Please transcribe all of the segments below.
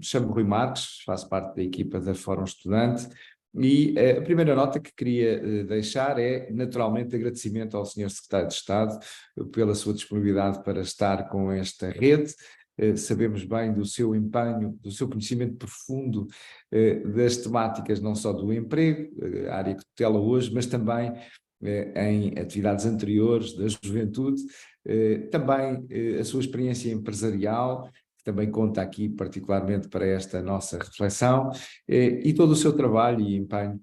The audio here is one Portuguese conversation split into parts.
chamo-me Rui Marques, faço parte da equipa da Fórum Estudante e a primeira nota que queria deixar é, naturalmente, agradecimento ao Sr. Secretário de Estado pela sua disponibilidade para estar com esta rede. Sabemos bem do seu empenho, do seu conhecimento profundo das temáticas não só do emprego, a área que tutela hoje, mas também em atividades anteriores da juventude, também a sua experiência empresarial, que também conta aqui particularmente para esta nossa reflexão, e todo o seu trabalho e empenho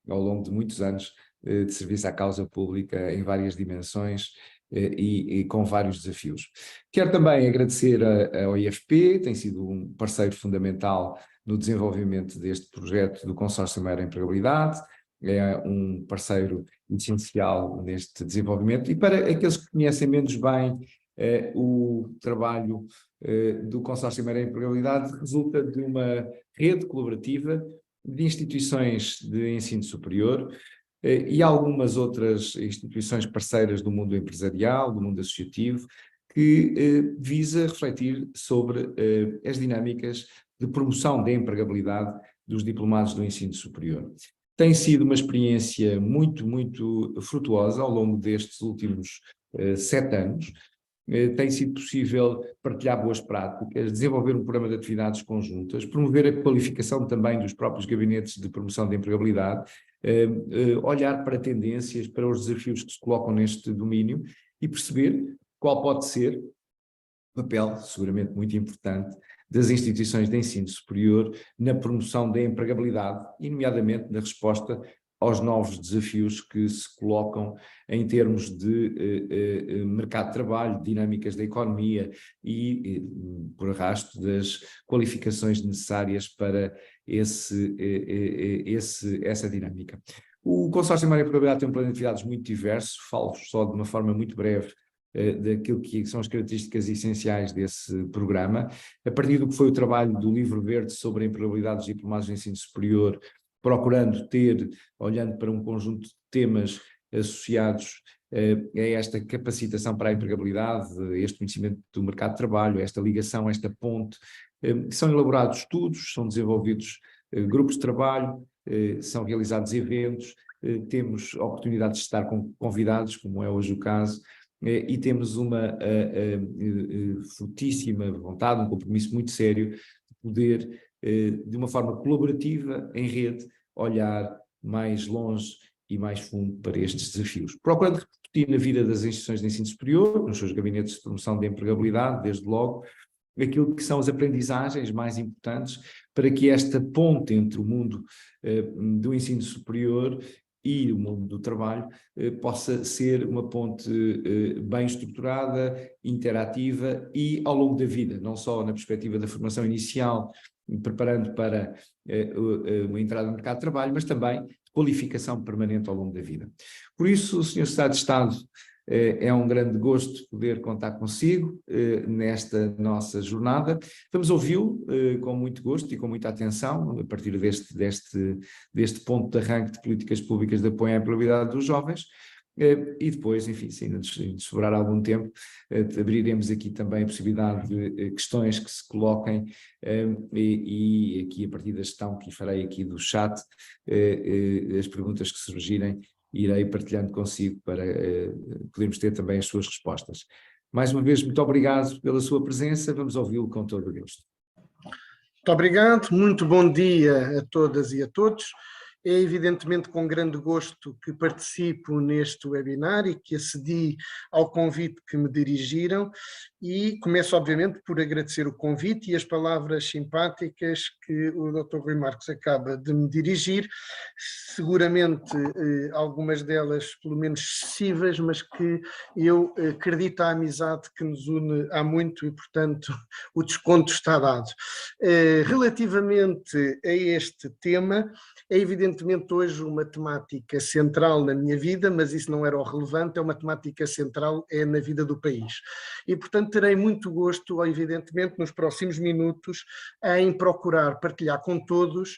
ao longo de muitos anos de serviço à causa pública em várias dimensões e com vários desafios. Quero também agradecer ao IFP, tem sido um parceiro fundamental no desenvolvimento deste projeto do Consórcio Maior Empregabilidade, é um parceiro essencial neste desenvolvimento. E para aqueles que conhecem menos bem o trabalho do Consórcio Maior Empregabilidade, resulta de uma rede colaborativa de instituições de ensino superior e algumas outras instituições parceiras do mundo empresarial, do mundo associativo, que visa refletir sobre as dinâmicas de promoção da empregabilidade dos diplomados do ensino superior. Tem sido uma experiência muito, muito frutuosa ao longo destes últimos 7 anos. Tem sido possível partilhar boas práticas, desenvolver um programa de atividades conjuntas, promover a qualificação também dos próprios gabinetes de promoção da empregabilidade, olhar para tendências, para os desafios que se colocam neste domínio e perceber qual pode ser o papel, seguramente muito importante, das instituições de ensino superior na promoção da empregabilidade e, nomeadamente, na resposta aos novos desafios que se colocam em termos de mercado de trabalho, dinâmicas da economia e por arrasto, das qualificações necessárias para essa dinâmica. O Consórcio Maior Empregabilidade tem um plano de atividades muito diverso, falo só de uma forma muito breve daquilo que são as características essenciais desse programa, a partir do que foi o trabalho do Livro Verde sobre a empregabilidade dos diplomados de ensino superior, procurando ter, olhando para um conjunto de temas associados a esta capacitação para a empregabilidade, este conhecimento do mercado de trabalho, esta ligação, esta ponte. São elaborados estudos, são desenvolvidos grupos de trabalho, são realizados eventos, temos oportunidades de estar com convidados, como é hoje o caso, e temos uma fortíssima vontade, um compromisso muito sério de poder, de uma forma colaborativa, em rede, olhar mais longe e mais fundo para estes desafios. Procurando repetir na vida das instituições de ensino superior, nos seus gabinetes de promoção de empregabilidade, desde logo, aquilo que são as aprendizagens mais importantes para que esta ponte entre o mundo do ensino superior e o mundo do trabalho possa ser uma ponte bem estruturada, interativa e ao longo da vida, não só na perspectiva da formação inicial, preparando para uma entrada no mercado de trabalho, mas também qualificação permanente ao longo da vida. Por isso, o Sr. Secretário de Estado, é um grande gosto poder contar consigo nesta nossa jornada. Vamos ouvi-lo com muito gosto e com muita atenção, a partir deste ponto de arranque de políticas públicas de apoio à empregabilidade dos jovens, e depois, enfim, se ainda nos sobrar algum tempo, abriremos aqui também a possibilidade de questões que se coloquem e aqui a partir da gestão que farei aqui do chat, as perguntas que surgirem, irei partilhando consigo para podermos ter também as suas respostas. Mais uma vez, muito obrigado pela sua presença, vamos ouvi-lo com todo o gosto. Muito obrigado, muito bom dia a todas e a todos. É evidentemente com grande gosto que participo neste webinar e que acedi ao convite que me dirigiram e começo obviamente por agradecer o convite e as palavras simpáticas que o Dr. Rui Marques acaba de me dirigir, seguramente algumas delas pelo menos excessivas, mas que eu acredito a amizade que nos une há muito e portanto o desconto está dado. Relativamente a este tema, é evidente evidentemente hoje uma temática central na minha vida, mas isso não era o relevante, é uma temática central, é na vida do país. E, portanto, terei muito gosto, evidentemente, nos próximos minutos, em procurar partilhar com todos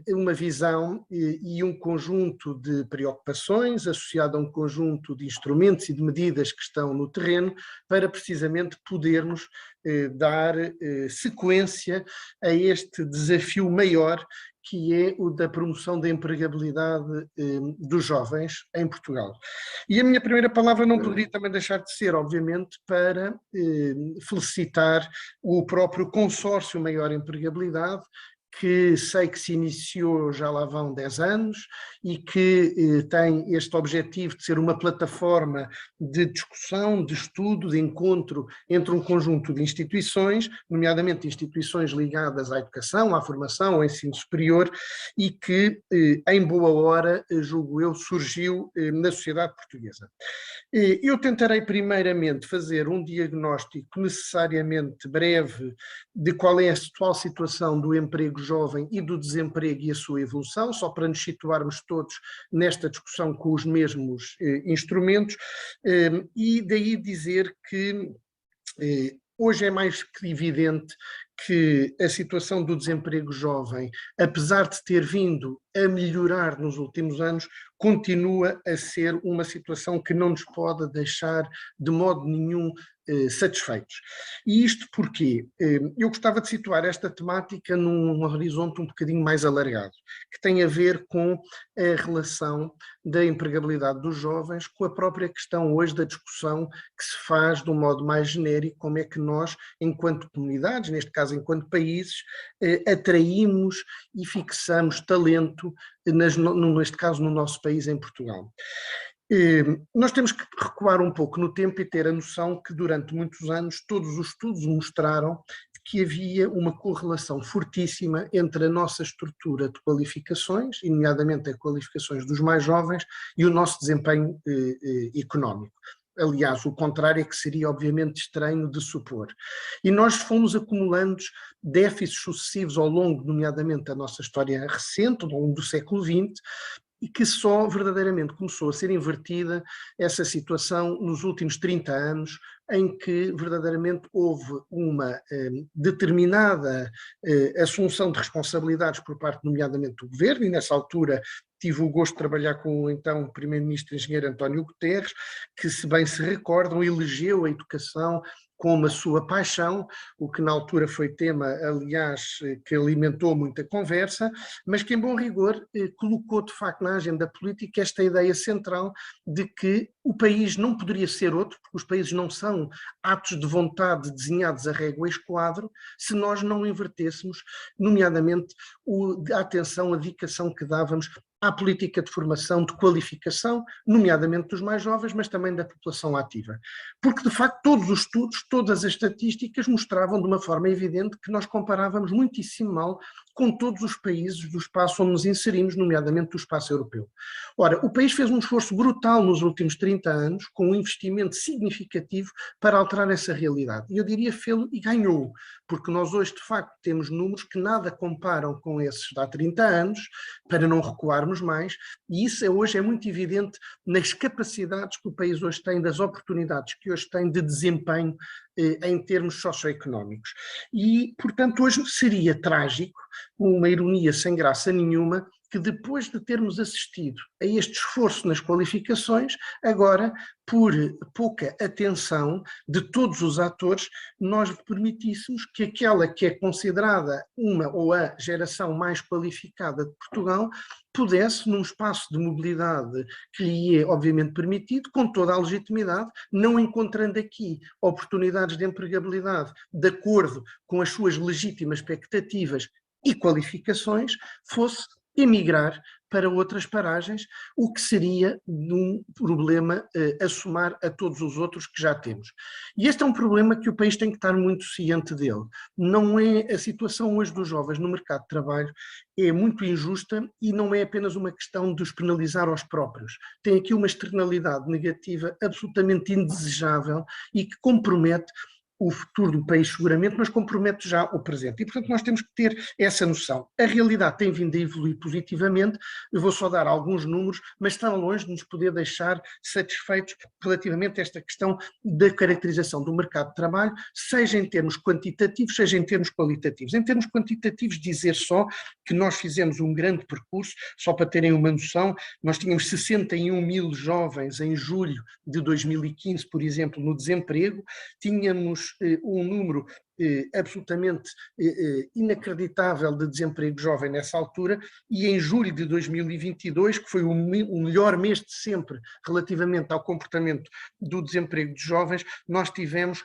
uma visão e um conjunto de preocupações associado a um conjunto de instrumentos e de medidas que estão no terreno para precisamente podermos dar sequência a este desafio maior que é o da promoção da empregabilidade dos jovens em Portugal. E a minha primeira palavra não poderia também deixar de ser, obviamente, para felicitar o próprio Consórcio Maior Empregabilidade, que sei que se iniciou já lá vão 10 anos e que tem este objetivo de ser uma plataforma de discussão, de estudo, de encontro entre um conjunto de instituições, nomeadamente instituições ligadas à educação, à formação, ao ensino superior, e que, em boa hora, julgo eu, surgiu na sociedade portuguesa. Eu tentarei primeiramente fazer um diagnóstico necessariamente breve de qual é a atual situação do emprego jovem e do desemprego e a sua evolução, só para nos situarmos todos nesta discussão com os mesmos instrumentos, e daí dizer que hoje é mais que evidente que a situação do desemprego jovem, apesar de ter vindo a melhorar nos últimos anos, continua a ser uma situação que não nos pode deixar de modo nenhum satisfeitos. E isto porque eu gostava de situar esta temática num horizonte um bocadinho mais alargado, que tem a ver com a relação da empregabilidade dos jovens com a própria questão hoje da discussão que se faz de um modo mais genérico, como é que nós, enquanto comunidades, neste caso enquanto países, atraímos e fixamos talento, neste caso no nosso país, em Portugal. Nós temos que recuar um pouco no tempo e ter a noção que durante muitos anos todos os estudos mostraram que havia uma correlação fortíssima entre a nossa estrutura de qualificações, e nomeadamente as qualificações dos mais jovens, e o nosso desempenho económico. Aliás, o contrário é que seria obviamente estranho de supor. E nós fomos acumulando déficits sucessivos ao longo, nomeadamente, da nossa história recente, ao longo do século XX, e que só verdadeiramente começou a ser invertida essa situação nos últimos 30 anos, em que verdadeiramente houve uma determinada assunção de responsabilidades por parte, nomeadamente, do governo, e nessa altura tive o gosto de trabalhar com o então primeiro-ministro engenheiro António Guterres, que, se bem se recordam, elegeu a educação como a sua paixão, o que na altura foi tema, aliás, que alimentou muita conversa, mas que em bom rigor colocou de facto na agenda política esta ideia central de que o país não poderia ser outro, porque os países não são atos de vontade desenhados a régua e esquadro, se nós não invertêssemos, nomeadamente, a atenção, a dedicação que dávamos à política de formação, de qualificação, nomeadamente dos mais jovens, mas também da população ativa. Porque, de facto, todos os estudos, todas as estatísticas mostravam de uma forma evidente que nós comparávamos muitíssimo mal com todos os países do espaço onde nos inserimos, nomeadamente do espaço europeu. Ora, o país fez um esforço brutal nos últimos 30 anos, com um investimento significativo para alterar essa realidade. E eu diria fê-lo e ganhou, porque nós hoje, de facto, temos números que nada comparam com esses de há 30 anos, para não recuarmos mais, e isso hoje é muito evidente nas capacidades que o país hoje tem, das oportunidades que hoje tem de desempenho em termos socioeconómicos. E, portanto, hoje seria trágico, uma ironia sem graça nenhuma, que depois de termos assistido a este esforço nas qualificações, agora, por pouca atenção de todos os atores, nós permitíssemos que aquela que é considerada uma ou a geração mais qualificada de Portugal pudesse, num espaço de mobilidade que lhe é obviamente permitido, com toda a legitimidade, não encontrando aqui oportunidades de empregabilidade de acordo com as suas legítimas expectativas e qualificações, fosse emigrar para outras paragens, o que seria um problema a somar a todos os outros que já temos. E este é um problema que o país tem que estar muito ciente dele. Não é a situação hoje dos jovens no mercado de trabalho, é muito injusta e não é apenas uma questão de os penalizar aos próprios. Tem aqui uma externalidade negativa absolutamente indesejável e que compromete o futuro do país seguramente, mas compromete já o presente. E, portanto, nós temos que ter essa noção. A realidade tem vindo a evoluir positivamente, eu vou só dar alguns números, mas estão longe de nos poder deixar satisfeitos relativamente a esta questão da caracterização do mercado de trabalho, seja em termos quantitativos, seja em termos qualitativos. Em termos quantitativos, dizer só que nós fizemos um grande percurso, só para terem uma noção, nós tínhamos 61 mil jovens em julho de 2015, por exemplo, no desemprego, tínhamos um número absolutamente inacreditável de desemprego jovem nessa altura, e em julho de 2022, que foi o melhor mês de sempre relativamente ao comportamento do desemprego de jovens, nós tivemos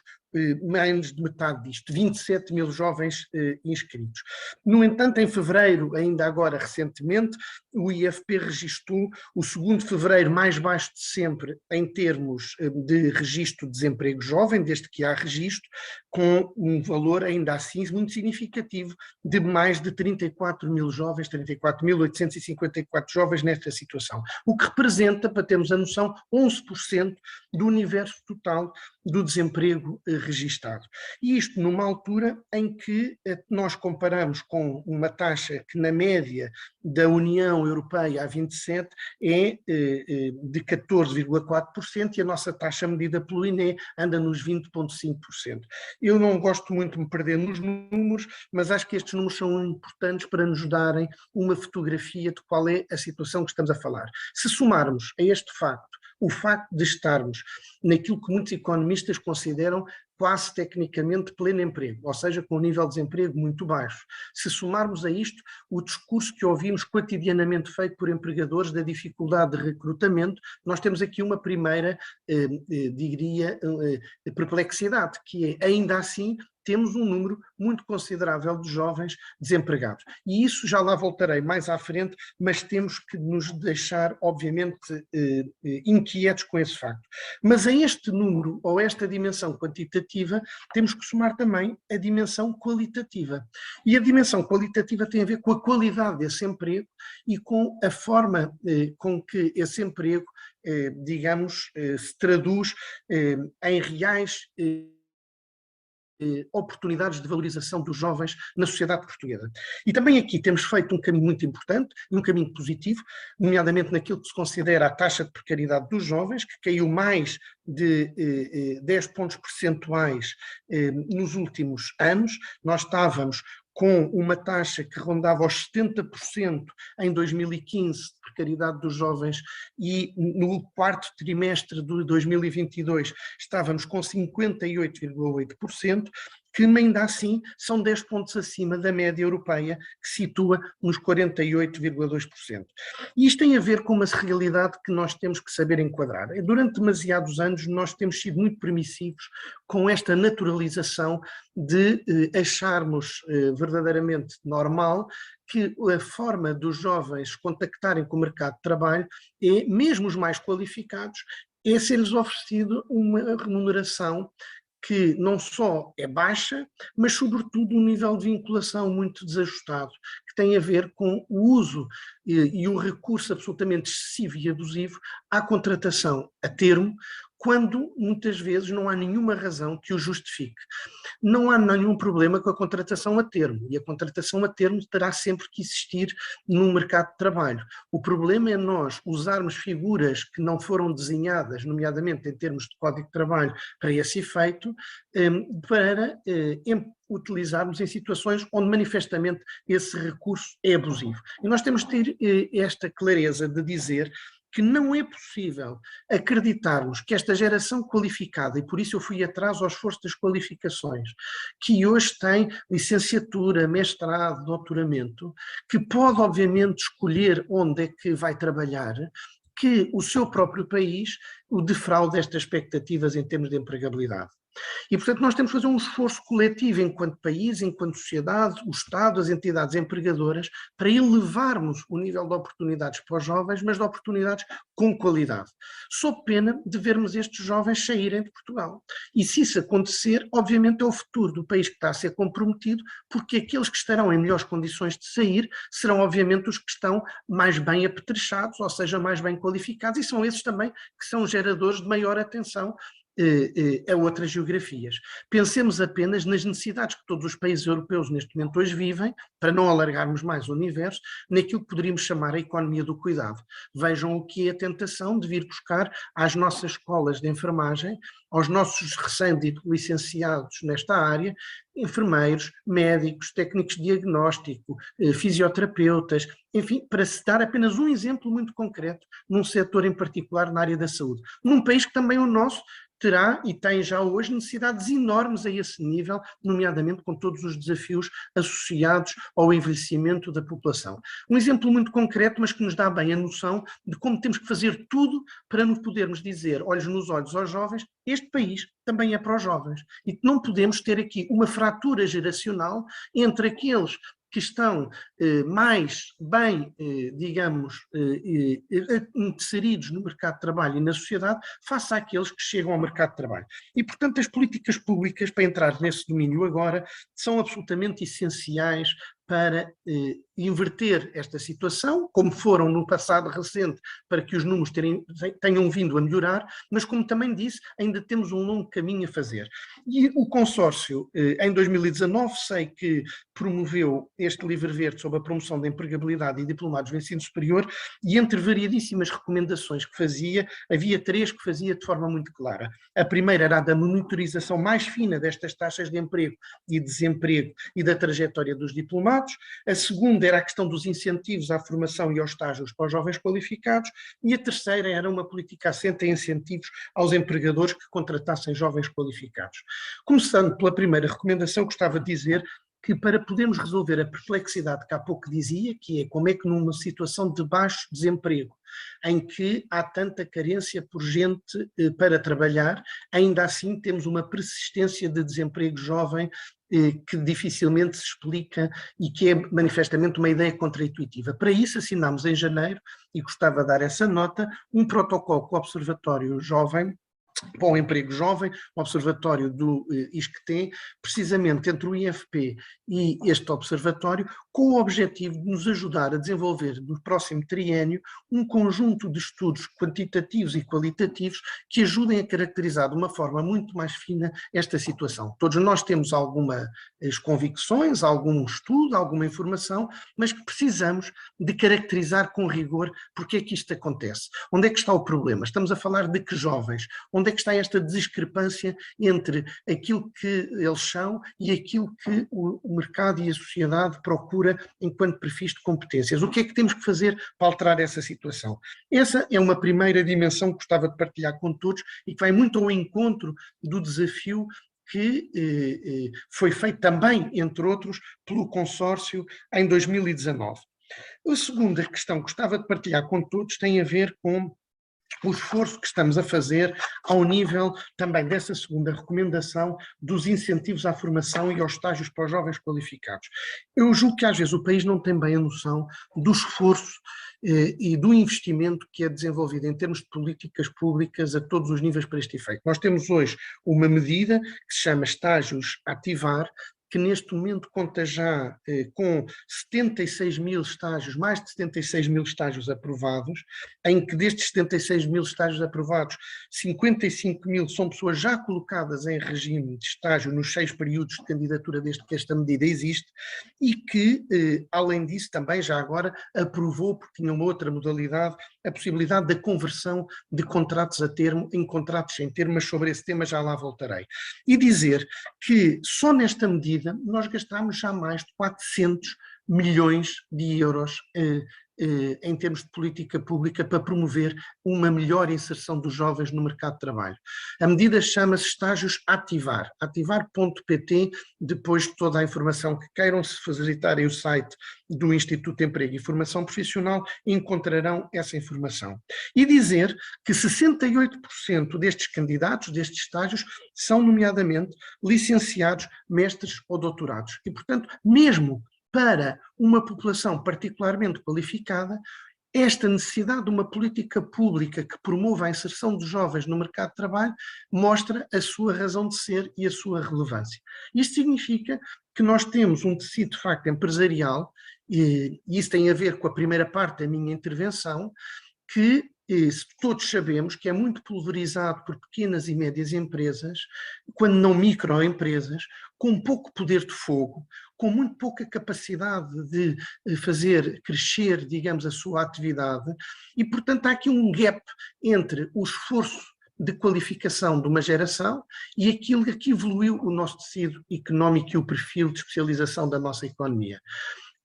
menos de metade disto, 27 mil jovens inscritos. No entanto, em fevereiro, ainda agora recentemente, o IFP registrou o segundo fevereiro mais baixo de sempre em termos de registro de desemprego jovem, desde que há registro, com um valor ainda assim muito significativo de mais de 34 mil jovens, 34.854 jovens nesta situação, o que representa, para termos a noção, 11% do universo total do desemprego registado. E isto numa altura em que nós comparamos com uma taxa que na média da União Europeia a 27 é de 14,4% e a nossa taxa medida pelo INE anda nos 20,5%. Eu não gosto muito de me perder nos números, mas acho que estes números são importantes para nos darem uma fotografia de qual é a situação que estamos a falar. Se somarmos a este facto o facto de estarmos naquilo que muitos economistas consideram quase tecnicamente pleno emprego, ou seja, com um nível de desemprego muito baixo. Se somarmos a isto o discurso que ouvimos cotidianamente feito por empregadores da dificuldade de recrutamento, nós temos aqui uma primeira, diria, perplexidade, que é, ainda assim, temos um número muito considerável de jovens desempregados. E isso já lá voltarei mais à frente, mas temos que nos deixar, obviamente, inquietos com esse facto. Mas a este número, ou esta dimensão quantitativa, temos que somar também a dimensão qualitativa. E a dimensão qualitativa tem a ver com a qualidade desse emprego e com a forma com que esse emprego, digamos, se traduz em reais oportunidades de valorização dos jovens na sociedade portuguesa. E também aqui temos feito um caminho muito importante, um caminho positivo, nomeadamente naquilo que se considera a taxa de precariedade dos jovens, que caiu mais de 10 pontos percentuais nos últimos anos. Nós estávamos com uma taxa que rondava os 70% em 2015 de precariedade dos jovens e no quarto trimestre de 2022 estávamos com 58,8%, que ainda assim são 10 pontos acima da média europeia, que situa nos 48,2%. E isto tem a ver com uma realidade que nós temos que saber enquadrar. Durante demasiados anos nós temos sido muito permissivos com esta naturalização de acharmos verdadeiramente normal que a forma dos jovens contactarem com o mercado de trabalho é, mesmo os mais qualificados, é ser-lhes oferecido uma remuneração que não só é baixa, mas sobretudo um nível de vinculação muito desajustado, que tem a ver com o uso e o recurso absolutamente excessivo e abusivo à contratação a termo, quando muitas vezes não há nenhuma razão que o justifique. Não há nenhum problema com a contratação a termo, e a contratação a termo terá sempre que existir no mercado de trabalho. O problema é nós usarmos figuras que não foram desenhadas, nomeadamente em termos de código de trabalho, para esse efeito, para utilizarmos em situações onde manifestamente esse recurso é abusivo. E nós temos de ter esta clareza de dizer que não é possível acreditarmos que esta geração qualificada, e por isso eu fui atrás ao esforço das qualificações, que hoje tem licenciatura, mestrado, doutoramento, que pode obviamente escolher onde é que vai trabalhar, que o seu próprio país o defraude destas expectativas em termos de empregabilidade. E, portanto, nós temos que fazer um esforço coletivo enquanto país, enquanto sociedade, o Estado, as entidades empregadoras, para elevarmos o nível de oportunidades para os jovens, mas de oportunidades com qualidade. Sob pena de vermos estes jovens saírem de Portugal. E se isso acontecer, obviamente é o futuro do país que está a ser comprometido, porque aqueles que estarão em melhores condições de sair serão, obviamente, os que estão mais bem apetrechados, ou seja, mais bem qualificados, e são esses também que são geradores de maior atenção a outras geografias. Pensemos apenas nas necessidades que todos os países europeus neste momento hoje vivem, para não alargarmos mais o universo, naquilo que poderíamos chamar a economia do cuidado. Vejam o que é a tentação de vir buscar às nossas escolas de enfermagem, aos nossos recém-licenciados nesta área, enfermeiros, médicos, técnicos de diagnóstico, fisioterapeutas, enfim, para citar apenas um exemplo muito concreto num setor em particular na área da saúde. Num país que também o nosso terá e tem já hoje necessidades enormes a esse nível, nomeadamente com todos os desafios associados ao envelhecimento da população. Um exemplo muito concreto, mas que nos dá bem a noção de como temos que fazer tudo para nos podermos dizer, olhos nos olhos aos jovens, este país também é para os jovens. E não podemos ter aqui uma fratura geracional entre aqueles que estão mais bem, digamos, inseridos no mercado de trabalho e na sociedade, face àqueles que chegam ao mercado de trabalho. E, portanto, as políticas públicas, para entrar nesse domínio agora, são absolutamente essenciais para inverter esta situação, como foram no passado recente, para que os números tenham vindo a melhorar, mas como também disse, ainda temos um longo caminho a fazer. E o consórcio, em 2019, sei que promoveu este livro verde sobre a promoção da empregabilidade e diplomados do ensino superior, e entre variedíssimas recomendações que fazia, havia 3 que fazia de forma muito clara. A primeira era a da monitorização mais fina destas taxas de emprego e desemprego e da trajetória dos diplomados. A segunda era a questão dos incentivos à formação e aos estágios para os jovens qualificados, e a terceira era uma política assente em incentivos aos empregadores que contratassem jovens qualificados. Começando pela primeira recomendação, gostava de dizer que para podermos resolver a perplexidade que há pouco dizia, que é como é que numa situação de baixo desemprego, em que há tanta carência por gente para trabalhar, ainda assim temos uma persistência de desemprego jovem que dificilmente se explica e que é manifestamente uma ideia contraintuitiva. Para isso assinámos em janeiro, e gostava de dar essa nota, um protocolo com o Observatório Jovem, para o emprego jovem, o observatório do ISCTE, precisamente entre o IFP e este observatório, com o objetivo de nos ajudar a desenvolver no próximo triênio um conjunto de estudos quantitativos e qualitativos que ajudem a caracterizar de uma forma muito mais fina esta situação. Todos nós temos algumas convicções, algum estudo, alguma informação, mas que precisamos de caracterizar com rigor porque é que isto acontece. Onde é que está o problema? Estamos a falar de que jovens? Onde é que está esta discrepância entre aquilo que eles são e aquilo que o mercado e a sociedade procura enquanto perfis de competências? O que é que temos que fazer para alterar essa situação? Essa é uma primeira dimensão que gostava de partilhar com todos e que vai muito ao encontro do desafio que foi feito também, entre outros, pelo consórcio em 2019. A segunda questão que gostava de partilhar com todos tem a ver com o esforço que estamos a fazer ao nível também dessa segunda recomendação dos incentivos à formação e aos estágios para os jovens qualificados. Eu julgo que às vezes o país não tem bem a noção do esforço e do investimento que é desenvolvido em termos de políticas públicas a todos os níveis para este efeito. Nós temos hoje uma medida que se chama Estágios Ativar, que neste momento conta já com 76 mil estágios, mais de 76 mil estágios aprovados, em que destes 76 mil estágios aprovados, 55 mil são pessoas já colocadas em regime de estágio nos 6 períodos de candidatura desde que esta medida existe, e que, além disso, também já agora aprovou, porque tinha uma outra modalidade, a possibilidade da conversão de contratos a termo em contratos sem termo, mas sobre esse tema já lá voltarei. E dizer que só nesta medida nós gastamos já mais de 400 milhões de euros em termos de política pública para promover uma melhor inserção dos jovens no mercado de trabalho. A medida chama-se Estágios Ativar, ativar.pt, depois de toda a informação que queiram, se visitarem o site do Instituto de Emprego e Formação Profissional, encontrarão essa informação. E dizer que 68% destes candidatos, destes estágios, são nomeadamente licenciados, mestres ou doutorados. E, portanto, mesmo para uma população particularmente qualificada, esta necessidade de uma política pública que promova a inserção dos jovens no mercado de trabalho mostra a sua razão de ser e a sua relevância. Isto significa que nós temos um tecido de facto empresarial, e isso tem a ver com a primeira parte da minha intervenção, que todos sabemos que é muito pulverizado por pequenas e médias empresas, quando não microempresas, com pouco poder de fogo, com muito pouca capacidade de fazer crescer, digamos, a sua atividade, e, portanto, há aqui um gap entre o esforço de qualificação de uma geração e aquilo que evoluiu o nosso tecido económico e o perfil de especialização da nossa economia.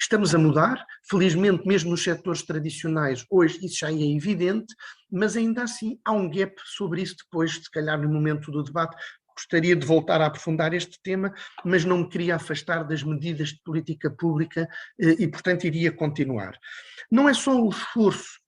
Estamos a mudar, felizmente mesmo nos setores tradicionais, hoje isso já é evidente, mas ainda assim há um gap sobre isso depois, se calhar no momento do debate. Gostaria de voltar a aprofundar este tema, mas não me queria afastar das medidas de política pública e, portanto, iria continuar. Não é só o esforço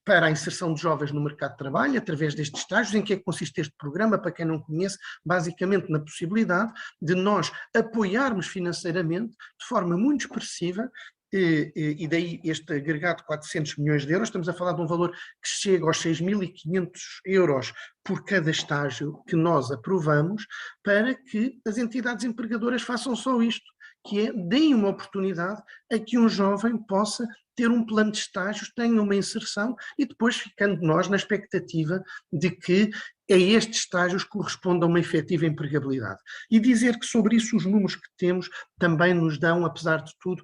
para a inserção de jovens no mercado de trabalho, através destes estágios. Em que é que consiste este programa? Para quem não conhece, basicamente na possibilidade de nós apoiarmos financeiramente, de forma muito expressiva, e daí este agregado de 400 milhões de euros, estamos a falar de um valor que chega aos 6.500 euros por cada estágio que nós aprovamos, para que as entidades empregadoras façam só isto, que é, deem uma oportunidade a que um jovem possa ter um plano de estágios, tenha uma inserção e depois ficando nós na expectativa de que a estes estágios corresponda uma efetiva empregabilidade. E dizer que sobre isso os números que temos também nos dão, apesar de tudo,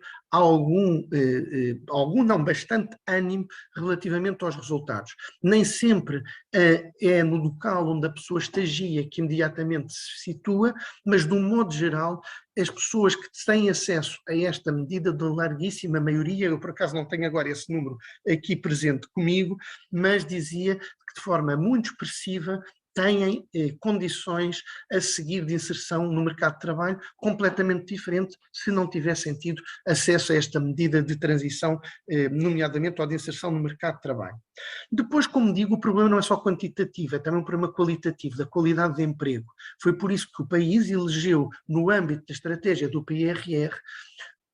bastante ânimo relativamente aos resultados. Nem sempre é no local onde a pessoa estagia que imediatamente se situa, mas de um modo geral, as pessoas que têm acesso a esta medida, da larguíssima maioria, eu por acaso não tenho agora esse número aqui presente comigo, mas dizia que de forma muito expressiva têm condições a seguir de inserção no mercado de trabalho completamente diferente se não tivessem tido acesso a esta medida de transição, nomeadamente ou de inserção no mercado de trabalho. Depois, como digo, o problema não é só quantitativo, é também um problema qualitativo, da qualidade de emprego. Foi por isso que o país elegeu, no âmbito da estratégia do PRR,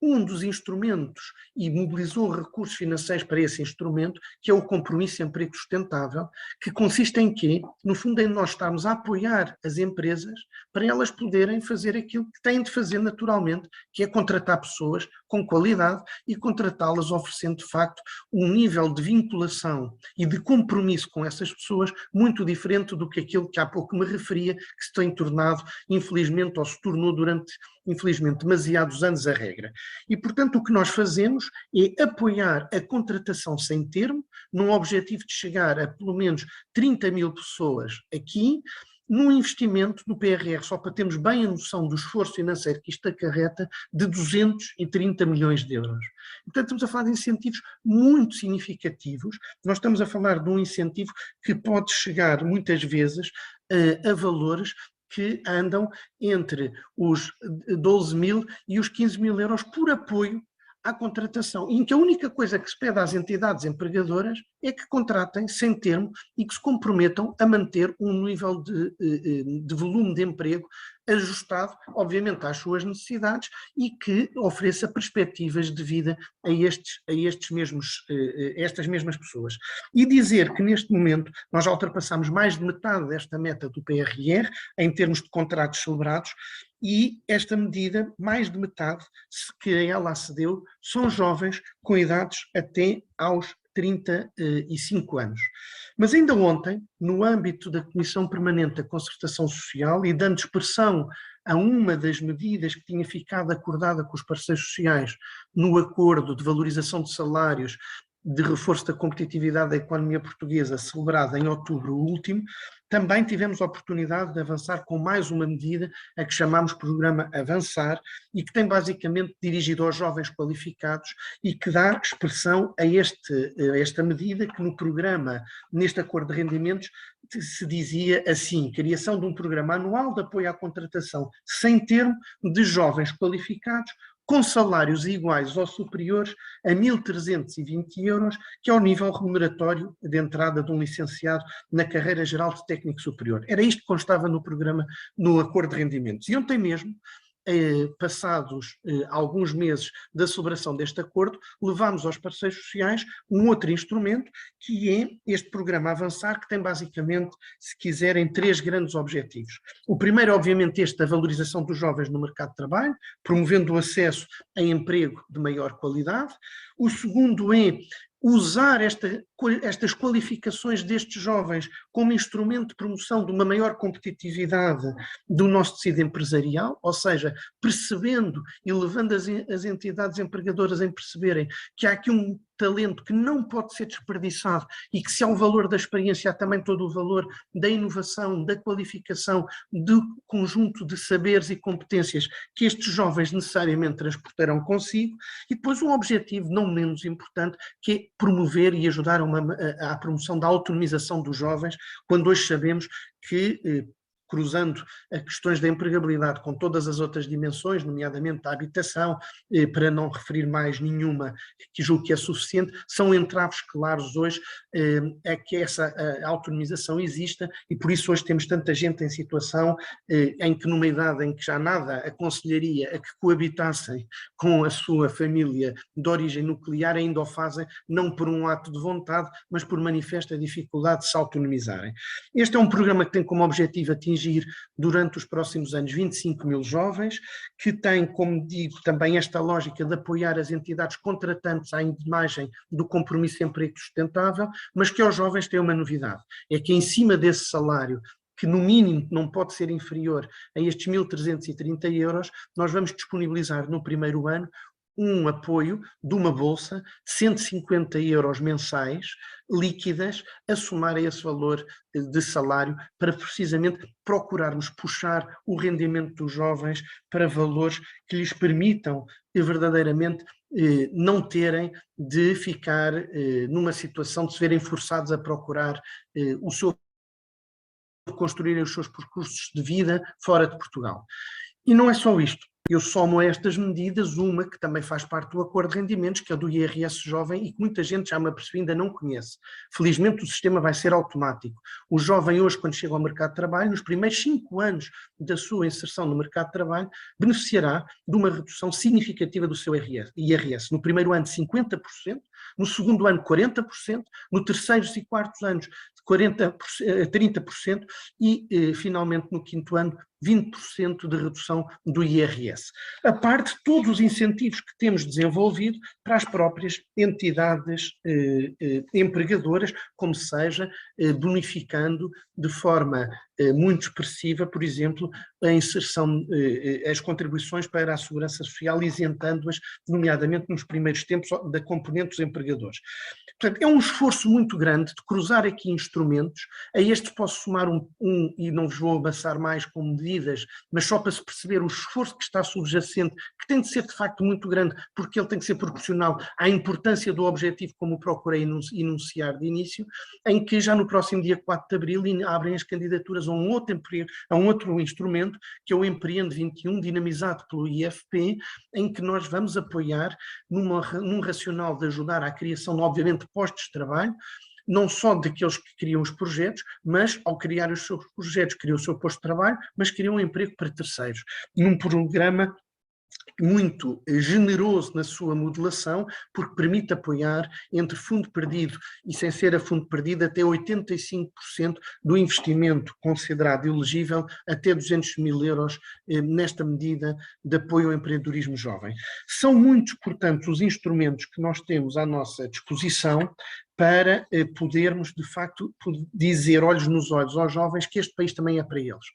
um dos instrumentos e mobilizou recursos financeiros para esse instrumento, que é o compromisso de emprego sustentável, que consiste em quê? No fundo, em nós estarmos a apoiar as empresas para elas poderem fazer aquilo que têm de fazer naturalmente, que é contratar pessoas com qualidade e contratá-las oferecendo, de facto, um nível de vinculação e de compromisso com essas pessoas muito diferente do que aquilo que há pouco me referia, que se tem tornado, infelizmente, ou se tornou durante, infelizmente, demasiados anos a regra. E, portanto, o que nós fazemos é apoiar a contratação sem termo, num objetivo de chegar a pelo menos 30 mil pessoas aqui, num investimento do PRR, só para termos bem a noção do esforço financeiro que isto acarreta, de 230 milhões de euros. Portanto, estamos a falar de incentivos muito significativos. Nós estamos a falar de um incentivo que pode chegar, muitas vezes, a valores que andam entre os 12 mil e os 15 mil euros por apoio à contratação, em que a única coisa que se pede às entidades empregadoras é que contratem sem termo e que se comprometam a manter um nível de volume de emprego ajustado, obviamente, às suas necessidades e que ofereça perspectivas de vida a estas mesmas pessoas. E dizer que neste momento nós já ultrapassamos mais de metade desta meta do PRR em termos de contratos celebrados, e esta medida, mais de metade, que a ela acedeu, são jovens com idades até aos 35 anos. Mas ainda ontem, no âmbito da Comissão Permanente da Concertação Social e dando expressão a uma das medidas que tinha ficado acordada com os parceiros sociais no acordo de valorização de salários de reforço da competitividade da economia portuguesa, celebrada em outubro último, também tivemos a oportunidade de avançar com mais uma medida, a que chamamos Programa Avançar, e que tem basicamente dirigido aos jovens qualificados e que dá expressão a esta medida que no programa, neste acordo de rendimentos, se dizia assim: criação de um programa anual de apoio à contratação sem termo de jovens qualificados com salários iguais ou superiores a 1.320 euros, que é o nível remuneratório de entrada de um licenciado na carreira geral de técnico superior. Era isto que constava no programa, no acordo de rendimentos. E ontem mesmo, passados alguns meses da celebração deste acordo, levámos aos parceiros sociais um outro instrumento, que é este programa Avançar, que tem basicamente, se quiserem, 3 grandes objetivos. O primeiro, obviamente, a valorização dos jovens no mercado de trabalho, promovendo o acesso a emprego de maior qualidade. O segundo é usar estas qualificações destes jovens como instrumento de promoção de uma maior competitividade do nosso tecido empresarial, ou seja, percebendo e levando as entidades empregadoras a perceberem que há aqui um talento que não pode ser desperdiçado e que, se há o valor da experiência, há também todo o valor da inovação, da qualificação, do conjunto de saberes e competências que estes jovens necessariamente transportarão consigo, e depois um objetivo não menos importante, que é promover e ajudar à promoção da autonomização dos jovens, quando hoje sabemos que cruzando as questões da empregabilidade com todas as outras dimensões, nomeadamente a habitação, para não referir mais nenhuma, que julgo que é suficiente, são entraves claros hoje a que essa autonomização exista, e por isso hoje temos tanta gente em situação em que, numa idade em que já nada aconselharia a que coabitassem com a sua família de origem nuclear, ainda o fazem, não por um ato de vontade, mas por manifesta dificuldade de se autonomizarem. Este é um programa que tem como objetivo atingir durante os próximos anos 25 mil jovens, que tem, como digo, também esta lógica de apoiar as entidades contratantes à imagem do compromisso de emprego sustentável, mas que aos jovens tem uma novidade, é que em cima desse salário, que no mínimo não pode ser inferior a estes 1.330 euros, nós vamos disponibilizar no primeiro ano um apoio de uma bolsa de 150 euros mensais, líquidas, a somar a esse valor de salário, para precisamente procurarmos puxar o rendimento dos jovens para valores que lhes permitam verdadeiramente não terem de ficar numa situação de se verem forçados a procurar construírem os seus percursos de vida fora de Portugal. E não é só isto. Eu somo a estas medidas uma que também faz parte do acordo de rendimentos, que é o do IRS jovem, e que muita gente, já me apercebi, ainda não conhece. Felizmente o sistema vai ser automático. O jovem hoje, quando chega ao mercado de trabalho, nos primeiros 5 anos da sua inserção no mercado de trabalho, beneficiará de uma redução significativa do seu IRS. No primeiro ano 50%, no segundo ano 40%, no terceiros e quartos anos 30% e, finalmente, no quinto ano, 20% de redução do IRS. A parte de todos os incentivos que temos desenvolvido para as próprias entidades empregadoras, como seja, bonificando de forma muito expressiva, por exemplo, a inserção, as contribuições para a segurança social, isentando-as, nomeadamente nos primeiros tempos, da componente dos empregadores. Portanto, é um esforço muito grande de cruzar aqui instrumentos. A estes posso somar e não vos vou avançar mais com medidas, mas só para se perceber o esforço que está subjacente, que tem de ser de facto muito grande, porque ele tem que ser proporcional à importância do objetivo, como procurei enunciar de início, em que já no próximo dia 4 de abril abrem as candidaturas a um outro instrumento, que é o Empreende 21, dinamizado pelo IFP, em que nós vamos apoiar num racional de ajudar à criação, obviamente, postos de trabalho, não só daqueles que criam os projetos, mas ao criar os seus projetos, criam o seu posto de trabalho, mas criam um emprego para terceiros, num programa muito generoso na sua modelação, porque permite apoiar entre fundo perdido e sem ser a fundo perdido até 85% do investimento considerado elegível, até 200 mil euros nesta medida de apoio ao empreendedorismo jovem. São muitos, portanto, os instrumentos que nós temos à nossa disposição para podermos, de facto, dizer olhos nos olhos aos jovens que este país também é para eles.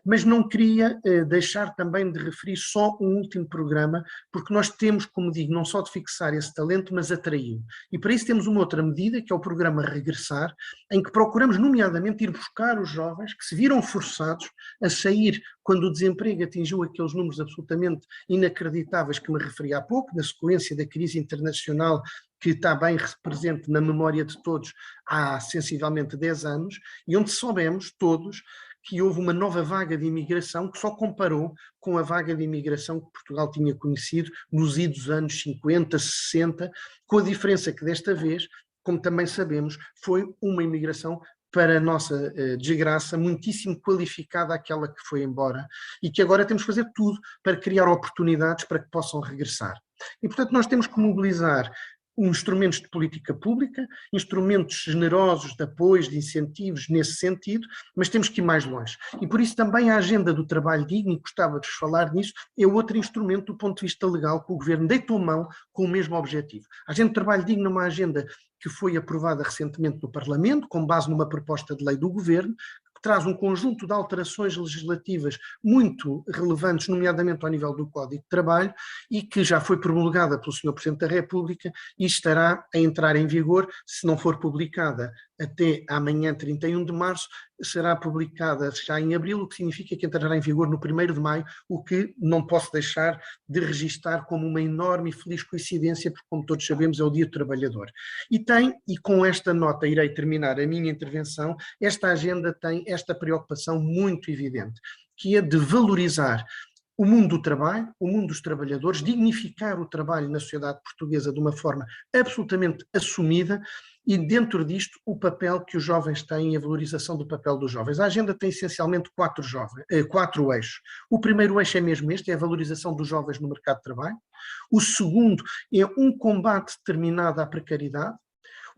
Mas não queria deixar também de referir só um último programa, porque nós temos, como digo, não só de fixar esse talento, mas atraí-lo. E para isso temos uma outra medida, que é o programa Regressar, em que procuramos, nomeadamente, ir buscar os jovens que se viram forçados a sair quando o desemprego atingiu aqueles números absolutamente inacreditáveis que me referi há pouco, na sequência da crise internacional que está bem presente na memória de todos há sensivelmente 10 anos, e onde soubemos todos que houve uma nova vaga de imigração que só comparou com a vaga de imigração que Portugal tinha conhecido nos idos anos 50, 60, com a diferença que desta vez, como também sabemos, foi uma imigração, para a nossa desgraça, muitíssimo qualificada aquela que foi embora, e que agora temos que fazer tudo para criar oportunidades para que possam regressar. E, portanto, nós temos que mobilizar instrumentos de política pública, instrumentos generosos de apoios, de incentivos nesse sentido, mas temos que ir mais longe. E por isso também a agenda do trabalho digno, e gostava de falar nisso, é outro instrumento do ponto de vista legal que o Governo deitou mão com o mesmo objetivo. A agenda do trabalho digno é uma agenda que foi aprovada recentemente no Parlamento, com base numa proposta de lei do Governo, que traz um conjunto de alterações legislativas muito relevantes, nomeadamente ao nível do Código de Trabalho, e que já foi promulgada pelo Sr. Presidente da República e estará a entrar em vigor, se não for publicada até amanhã, 31 de março, será publicada já em abril, o que significa que entrará em vigor no 1º de maio, o que não posso deixar de registar como uma enorme e feliz coincidência, porque, como todos sabemos, é o Dia do Trabalhador. E com esta nota irei terminar a minha intervenção, esta agenda tem esta preocupação muito evidente, que é de valorizar o mundo do trabalho, o mundo dos trabalhadores, dignificar o trabalho na sociedade portuguesa de uma forma absolutamente assumida e, dentro disto, o papel que os jovens têm e a valorização do papel dos jovens. A agenda tem essencialmente 4 eixos. O primeiro eixo é mesmo este, é a valorização dos jovens no mercado de trabalho. O segundo é um combate determinado à precariedade.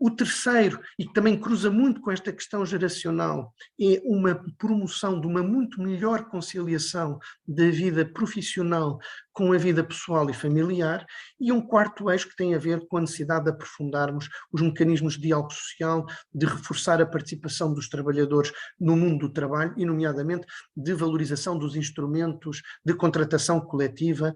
O terceiro, e que também cruza muito com esta questão geracional, é uma promoção de uma muito melhor conciliação da vida profissional com a vida pessoal e familiar, e um quarto eixo que tem a ver com a necessidade de aprofundarmos os mecanismos de diálogo social, de reforçar a participação dos trabalhadores no mundo do trabalho e, nomeadamente, de valorização dos instrumentos de contratação coletiva,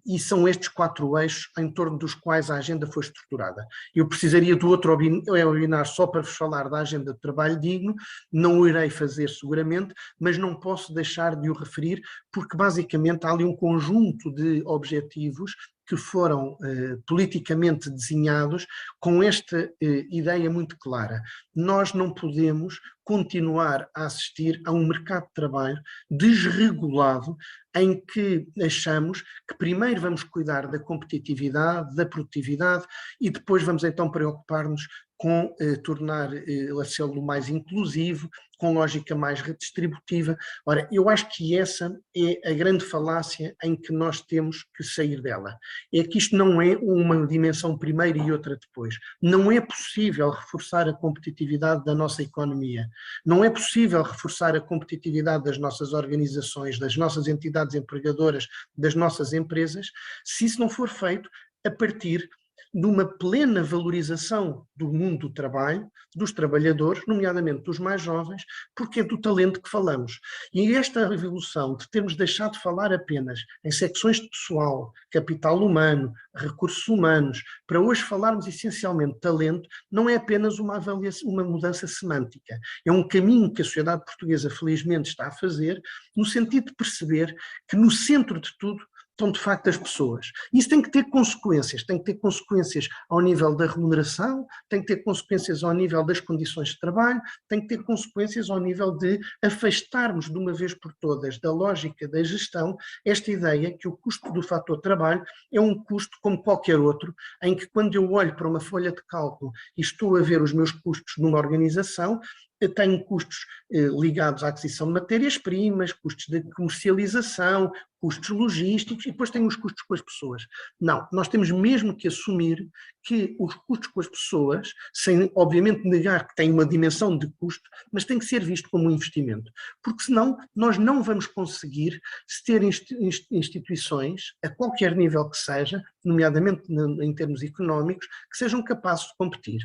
e são estes 4 eixos em torno dos quais a agenda foi estruturada. Eu precisaria do outro webinar só para vos falar da agenda de trabalho digno, não o irei fazer seguramente, mas não posso deixar de o referir, porque basicamente há ali um conjunto de objetivos que foram politicamente desenhados com esta ideia muito clara. Nós não podemos continuar a assistir a um mercado de trabalho desregulado em que achamos que primeiro vamos cuidar da competitividade, da produtividade e depois vamos então preocupar-nos com tornar a célula mais inclusivo, com lógica mais redistributiva. Ora, eu acho que essa é a grande falácia em que nós temos que sair dela. É que isto não é uma dimensão primeiro e outra depois. Não é possível reforçar a competitividade da nossa economia. Não é possível reforçar a competitividade das nossas organizações, das nossas entidades empregadoras, das nossas empresas, se isso não for feito a partir de uma plena valorização do mundo do trabalho, dos trabalhadores, nomeadamente dos mais jovens, porque é do talento que falamos. E esta revolução de termos deixado de falar apenas em secções de pessoal, capital humano, recursos humanos, para hoje falarmos essencialmente de talento, não é apenas uma mudança semântica. É um caminho que a sociedade portuguesa felizmente está a fazer, no sentido de perceber que no centro de tudo estão de facto as pessoas. Isso tem que ter consequências ao nível da remuneração, tem que ter consequências ao nível das condições de trabalho, tem que ter consequências ao nível de afastarmos de uma vez por todas da lógica da gestão esta ideia que o custo do fator trabalho é um custo como qualquer outro, em que quando eu olho para uma folha de cálculo e estou a ver os meus custos numa organização, eu tenho custos ligados à aquisição de matérias-primas, custos de comercialização, custos logísticos e depois tenho os custos com as pessoas. Não, nós temos mesmo que assumir que os custos com as pessoas, sem obviamente negar que tem uma dimensão de custo, mas tem que ser visto como um investimento, porque senão nós não vamos conseguir ter instituições, a qualquer nível que seja, nomeadamente em termos económicos, que sejam capazes de competir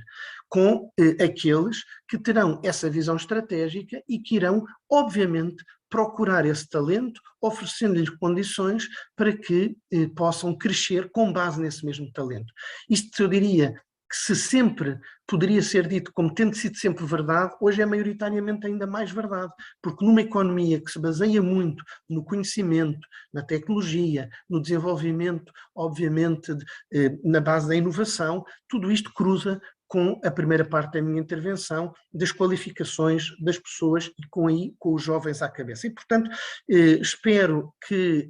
com aqueles que terão essa visão estratégica e que irão, obviamente, procurar esse talento, oferecendo-lhes condições para que possam crescer com base nesse mesmo talento. Isto eu diria que se sempre poderia ser dito como tendo sido sempre verdade, hoje é maioritariamente ainda mais verdade, porque numa economia que se baseia muito no conhecimento, na tecnologia, no desenvolvimento, obviamente, na base da inovação, tudo isto cruza com a primeira parte da minha intervenção, das qualificações das pessoas e com os jovens à cabeça. E, portanto, espero que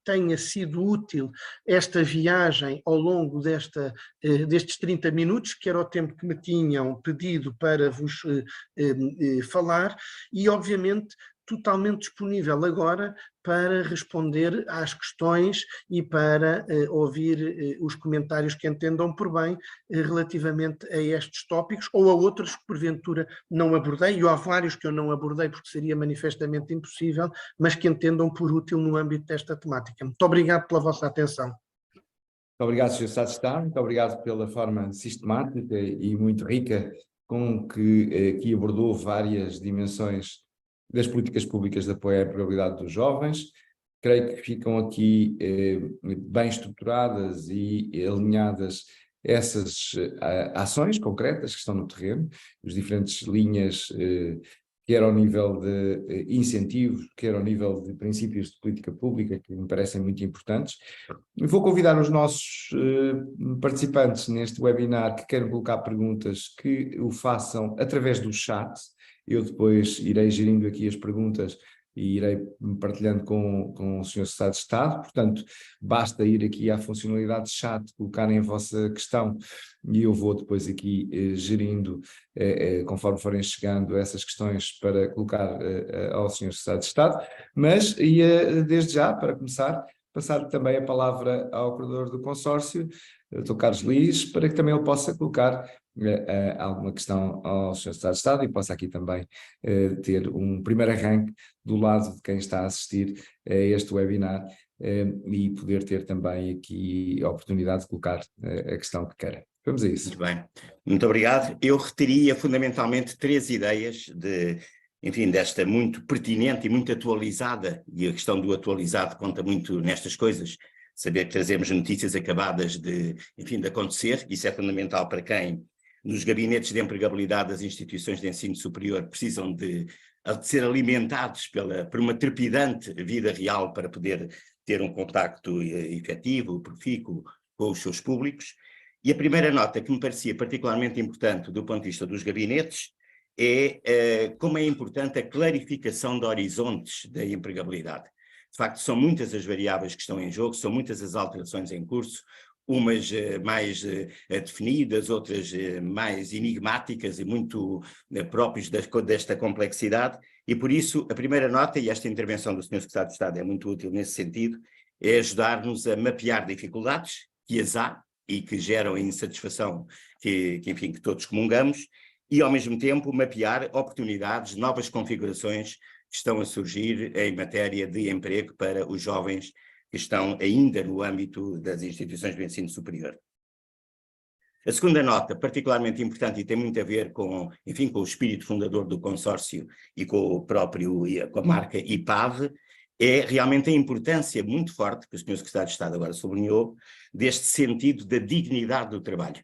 tenha sido útil esta viagem ao longo destes 30 minutos, que era o tempo que me tinham pedido para vos falar, e, obviamente, totalmente disponível agora para responder às questões e para ouvir os comentários que entendam por bem relativamente a estes tópicos ou a outros que porventura não abordei, e há vários que eu não abordei porque seria manifestamente impossível, mas que entendam por útil no âmbito desta temática. Muito obrigado pela vossa atenção. Muito obrigado, Sr. Estado de Estado, muito obrigado pela forma sistemática e muito rica com que aqui abordou várias dimensões das políticas públicas de apoio à empregabilidade dos jovens. Creio que ficam aqui bem estruturadas e alinhadas essas ações concretas que estão no terreno, as diferentes linhas, quer ao nível de incentivos, quer ao nível de princípios de política pública, que me parecem muito importantes. Vou convidar os nossos participantes neste webinar que queiram colocar perguntas que o façam através do chat. Eu depois irei gerindo aqui as perguntas e irei partilhando com o Sr. Secretário de Estado, portanto, basta ir aqui à funcionalidade de chat, colocarem a vossa questão e eu vou depois aqui gerindo, conforme forem chegando essas questões para colocar ao Sr. Secretário de Estado, mas ia desde já, para começar, passar também a palavra ao coordenador do consórcio, Dr. Carlos Liz, para que também ele possa colocar alguma questão ao Sr. Secretário de Estado e possa aqui também ter um primeiro arranque do lado de quem está a assistir a este webinar e poder ter também aqui a oportunidade de colocar a questão que queira. Vamos a isso. Muito bem, muito obrigado. Eu reteria fundamentalmente 3 ideias enfim, desta muito pertinente e muito atualizada, e a questão do atualizado conta muito nestas coisas, saber que trazemos notícias acabadas enfim, de acontecer, isso é fundamental para quem nos gabinetes de empregabilidade das instituições de ensino superior precisam de ser alimentados por uma trepidante vida real para poder ter um contacto efetivo, profícuo com os seus públicos. E a primeira nota que me parecia particularmente importante do ponto de vista dos gabinetes é como é importante a clarificação de horizontes da empregabilidade. De facto, são muitas as variáveis que estão em jogo, são muitas as alterações em curso, umas mais definidas, outras mais enigmáticas e muito próprios desta complexidade, e por isso a primeira nota, e esta intervenção do Sr. Secretário de Estado é muito útil nesse sentido, é ajudar-nos a mapear dificuldades, que as há, e que geram a insatisfação enfim, que todos comungamos, e ao mesmo tempo mapear oportunidades, novas configurações que estão a surgir em matéria de emprego para os jovens que estão ainda no âmbito das instituições de ensino superior. A segunda nota, particularmente importante e tem muito a ver enfim, com o espírito fundador do consórcio e com a marca IPAV, é realmente a importância muito forte, que o Sr. Secretário de Estado agora sublinhou, deste sentido da dignidade do trabalho.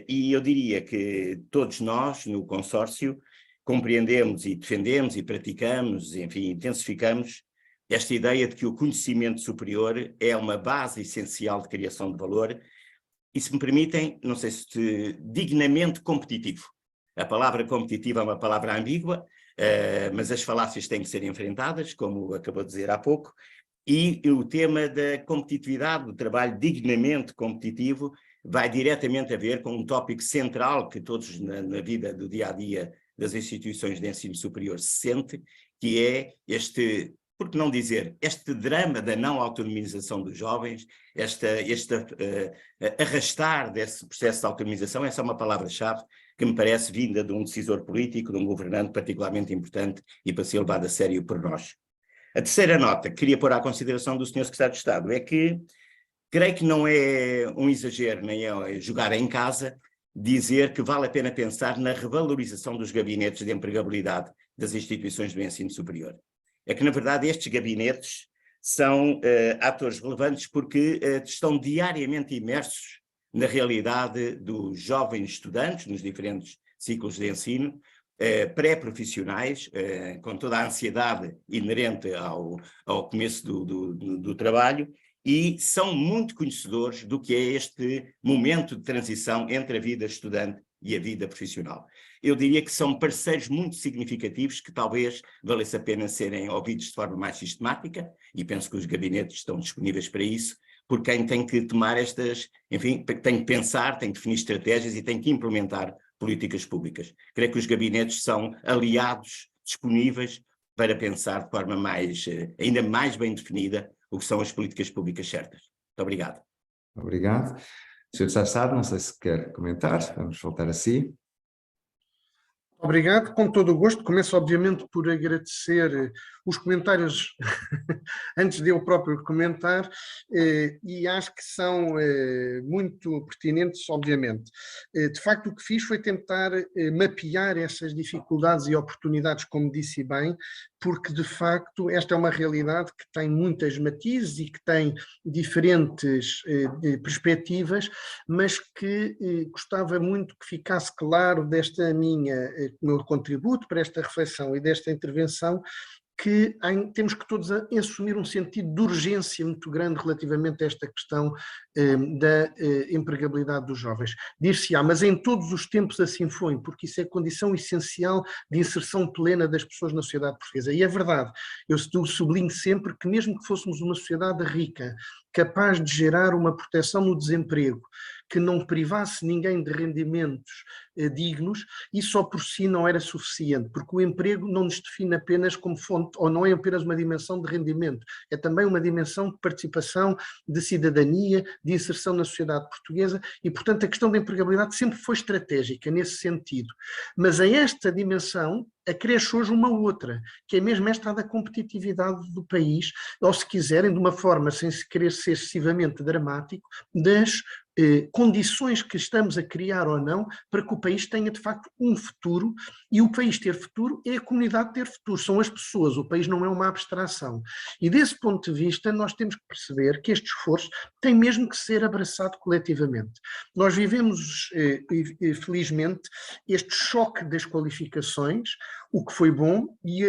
E eu diria que todos nós, no consórcio, compreendemos e defendemos e praticamos, enfim, intensificamos esta ideia de que o conhecimento superior é uma base essencial de criação de valor e, se me permitem, não sei se dignamente competitivo. A palavra competitivo é uma palavra ambígua, mas as falácias têm que ser enfrentadas, como acabou de dizer há pouco, e o tema da competitividade, do trabalho dignamente competitivo, vai diretamente a ver com um tópico central que todos na vida do dia-a-dia das instituições de ensino superior se sente, que é por que não dizer, este drama da não autonomização dos jovens, este arrastar desse processo de autonomização, essa é uma palavra-chave que me parece vinda de um decisor político, de um governante particularmente importante e para ser levado a sério por nós. A terceira nota que queria pôr à consideração do Sr. Secretário de Estado é que creio que não é um exagero, nem é jogar em casa, dizer que vale a pena pensar na revalorização dos gabinetes de empregabilidade das instituições do ensino superior. É que, na verdade, estes gabinetes são atores relevantes porque estão diariamente imersos na realidade dos jovens estudantes, nos diferentes ciclos de ensino, pré-profissionais, com toda a ansiedade inerente ao começo do trabalho, e são muito conhecedores do que é este momento de transição entre a vida estudante e a vida profissional. Eu diria que são parceiros muito significativos que talvez valesse a pena serem ouvidos de forma mais sistemática, e penso que os gabinetes estão disponíveis para isso, por quem tem que tomar enfim, tem que pensar, tem que definir estratégias e tem que implementar políticas públicas. Creio que os gabinetes são aliados disponíveis para pensar de forma ainda mais bem definida o que são as políticas públicas certas. Muito obrigado. Obrigado. Sr. Sassado, não sei se quer comentar, vamos voltar a si. Obrigado, com todo o gosto. Começo, obviamente, por agradecer os comentários antes de eu próprio comentar, e acho que são muito pertinentes, obviamente. De facto, o que fiz foi tentar mapear essas dificuldades e oportunidades, como disse bem, porque, de facto, esta é uma realidade que tem muitas matizes e que tem diferentes perspectivas, mas que gostava muito que ficasse claro desta meu contributo para esta reflexão e desta intervenção, que temos que todos assumir um sentido de urgência muito grande relativamente a esta questão da empregabilidade dos jovens. Dir-se-á, mas em todos os tempos assim foi, porque isso é condição essencial de inserção plena das pessoas na sociedade portuguesa. E é verdade, eu sublinho sempre que mesmo que fôssemos uma sociedade rica, capaz de gerar uma proteção no desemprego, que não privasse ninguém de rendimentos dignos, isso só por si não era suficiente, porque o emprego não nos define apenas como fonte, ou não é apenas uma dimensão de rendimento, é também uma dimensão de participação, de cidadania, de inserção na sociedade portuguesa, e portanto a questão da empregabilidade sempre foi estratégica nesse sentido. Mas a esta dimensão acresce hoje uma outra, que é mesmo esta da competitividade do país, ou se quiserem, de uma forma, sem se querer ser excessivamente dramático, das condições que estamos a criar ou não para que o país tenha de facto um futuro, e o país ter futuro é a comunidade ter futuro, são as pessoas, o país não é uma abstração. E desse ponto de vista nós temos que perceber que este esforço tem mesmo que ser abraçado coletivamente. Nós vivemos, felizmente, este choque das qualificações, o que foi bom, e